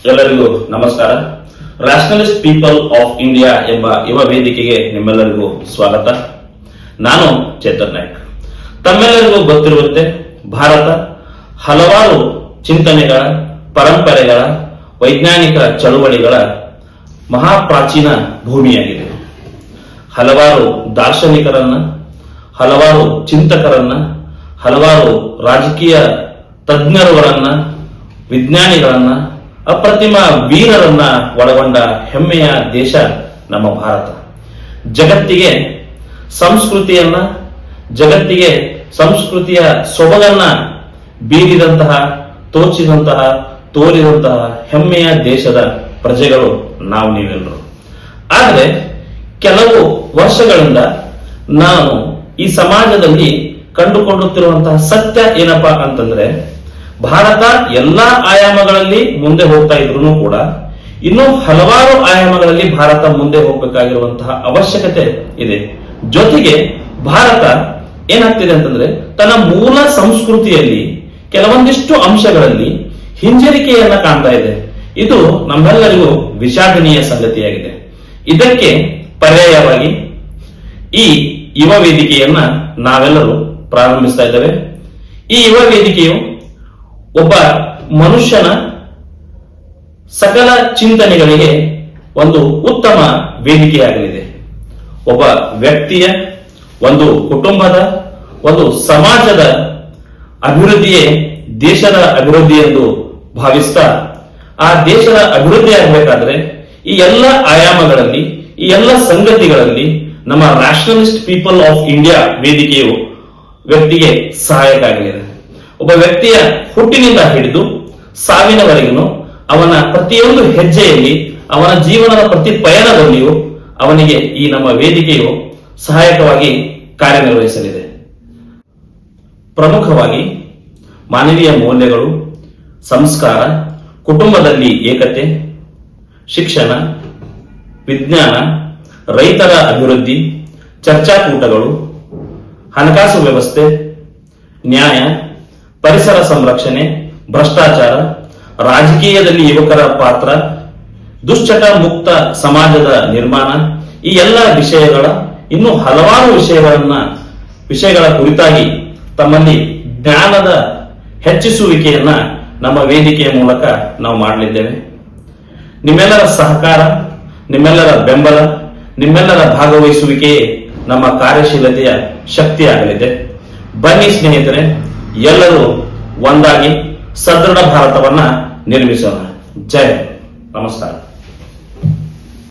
ಎಲ್ಲರಿಗೂ ನಮಸ್ಕಾರ. Rationalist people of India ಎಂಬ ಯುವ ವೇದಿಕೆಗೆ ನಿಮ್ಮೆಲ್ಲರಿಗೂ ಸ್ವಾಗತ. ನಾನು ಚೇತನ್ ನಾಯ್ಕ್. ತಮ್ಮೆಲ್ಲರಿಗೂ ಗೊತ್ತಿರುವಂತೆ ಭಾರತ ಹಲವಾರು ಚಿಂತನೆಗಳ, ಪರಂಪರೆಗಳ, ವೈಜ್ಞಾನಿಕ ಚಳುವಳಿಗಳ ಮಹಾಪ್ರಾಚೀನ ಭೂಮಿಯಾಗಿದೆ. ಹಲವಾರು ದಾರ್ಶನಿಕರನ್ನ, ಹಲವಾರು ಚಿಂತಕರನ್ನ, ಹಲವಾರು ರಾಜಕೀಯ ತಜ್ಞರುಗಳನ್ನ, ವಿಜ್ಞಾನಿಗಳನ್ನ, ಅಪ್ರತಿಮ ವೀರರನ್ನ ಒಳಗೊಂಡ ಹೆಮ್ಮೆಯ ದೇಶ ನಮ್ಮ ಭಾರತ. ಜಗತ್ತಿಗೆ ಸಂಸ್ಕೃತಿಯ ಸೊಬಗನ್ನ ಬೀರಿದಂತಹ, ತೋರಿದಂತಹ ಹೆಮ್ಮೆಯ ದೇಶದ ಪ್ರಜೆಗಳು ನಾವು ನೀವೆಲ್ಲರೂ. ಆದರೆ ಕೆಲವು ವರ್ಷಗಳಿಂದ ನಾನು ಈ ಸಮಾಜದಲ್ಲಿ ಕಂಡುಕೊಳ್ಳುತ್ತಿರುವಂತಹ ಸತ್ಯ ಏನಪ್ಪಾ ಅಂತಂದ್ರೆ, ಭಾರತ ಎಲ್ಲಾ ಆಯಾಮಗಳಲ್ಲಿ ಮುಂದೆ ಹೋಗ್ತಾ ಇದ್ರು ಕೂಡ ಇನ್ನೂ ಹಲವಾರು ಆಯಾಮಗಳಲ್ಲಿ ಭಾರತ ಮುಂದೆ ಹೋಗಬೇಕಾಗಿರುವಂತಹ ಅವಶ್ಯಕತೆ ಇದೆ. ಜೊತೆಗೆ ಭಾರತ ಏನಾಗ್ತಿದೆ ಅಂತಂದ್ರೆ, ತನ್ನ ಮೂಲ ಸಂಸ್ಕೃತಿಯಲ್ಲಿ ಕೆಲವೊಂದಿಷ್ಟು ಅಂಶಗಳಲ್ಲಿ ಹಿಂಜರಿಕೆಯನ್ನ ಕಾಣ್ತಾ ಇದೆ. ಇದು ನಮ್ಮೆಲ್ಲರಿಗೂ ವಿಷಾದನೀಯ ಸಂಗತಿಯಾಗಿದೆ. ಇದಕ್ಕೆ ಪರ್ಯಾಯವಾಗಿ ಈ ಯುವ ವೇದಿಕೆಯನ್ನ ನಾವೆಲ್ಲರೂ ಪ್ರಾರಂಭಿಸ್ತಾ ಇದ್ದೇವೆ. ಈ ಯುವ ವೇದಿಕೆಯು ಒಬ್ಬ ಮನುಷ್ಯನ ಸಕಲ ಚಿಂತನೆಗಳಿಗೆ ಒಂದು ಉತ್ತಮ ವೇದಿಕೆಯಾಗಲಿದೆ. ಒಬ್ಬ ವ್ಯಕ್ತಿಯ, ಒಂದು ಕುಟುಂಬದ, ಒಂದು ಸಮಾಜದ ಅಭಿವೃದ್ಧಿಯೇ ದೇಶದ ಅಭಿವೃದ್ಧಿ ಎಂದು ಭಾವಿಸ್ತಾ, ಆ ದೇಶದ ಅಭಿವೃದ್ಧಿ ಆಗಬೇಕಾದ್ರೆ ಈ ಎಲ್ಲ ಆಯಾಮಗಳಲ್ಲಿ, ಈ ಎಲ್ಲ ಸಂಗತಿಗಳಲ್ಲಿ ನಮ್ಮ ರ್ಯಾಷನಲಿಸ್ಟ್ ಪೀಪಲ್ ಆಫ್ ಇಂಡಿಯಾ ವೇದಿಕೆಯು ವ್ಯಕ್ತಿಗೆ ಸಹಾಯಕ ಆಗಲಿದೆ. ಒಬ್ಬ ವ್ಯಕ್ತಿಯ ಹುಟ್ಟಿನಿಂದ ಹಿಡಿದು ಸಾವಿನವರೆಗೂ ಅವನ ಪ್ರತಿಯೊಂದು ಹೆಜ್ಜೆಯಲ್ಲಿ, ಅವನ ಜೀವನದ ಪ್ರತಿ ಪಯಣದಲ್ಲಿಯೂ ಅವನಿಗೆ ಈ ನಮ್ಮ ವೇದಿಕೆಯು ಸಹಾಯಕವಾಗಿ ಕಾರ್ಯನಿರ್ವಹಿಸಲಿದೆ. ಪ್ರಮುಖವಾಗಿ ಮಾನವೀಯ ಮೌಲ್ಯಗಳು, ಸಂಸ್ಕಾರ, ಕುಟುಂಬದಲ್ಲಿ ಏಕತೆ, ಶಿಕ್ಷಣ, ವಿಜ್ಞಾನ, ರೈತರ ಅಭಿವೃದ್ಧಿ, ಚರ್ಚಾಕೂಟಗಳು, ಹಣಕಾಸು ವ್ಯವಸ್ಥೆ, ನ್ಯಾಯ, ಪರಿಸರ ಸಂರಕ್ಷಣೆ, ಭ್ರಷ್ಟಾಚಾರ, ರಾಜಕೀಯದಲ್ಲಿ ಯುವಕರ ಪಾತ್ರ, ದುಶ್ಚಟ ಮುಕ್ತ ಸಮಾಜದ ನಿರ್ಮಾಣ, ಈ ಎಲ್ಲ ವಿಷಯಗಳ ಇನ್ನೂ ಹಲವಾರು ವಿಷಯಗಳ ಕುರಿತಾಗಿ ತಮ್ಮಲ್ಲಿ ಜ್ಞಾನದ ಹೆಚ್ಚಿಸುವಿಕೆಯನ್ನ ನಮ್ಮ ವೇದಿಕೆಯ ಮೂಲಕ ನಾವು ಮಾಡಲಿದ್ದೇವೆ. ನಿಮ್ಮೆಲ್ಲರ ಸಹಕಾರ, ನಿಮ್ಮೆಲ್ಲರ ಬೆಂಬಲ, ನಿಮ್ಮೆಲ್ಲರ ಭಾಗವಹಿಸುವಿಕೆಯೇ ನಮ್ಮ ಕಾರ್ಯಶೀಲತೆಯ ಶಕ್ತಿಯಾಗಲಿದೆ. ಬನ್ನಿ ಸ್ನೇಹಿತರೆ, ಎಲ್ಲರೂ ಒಂದಾಗಿ ಸದೃಢ ಭಾರತವನ್ನ ನಿರ್ಮಿಸೋಣ. ಜೈ ಹಿಂದ್. ನಮಸ್ಕಾರ.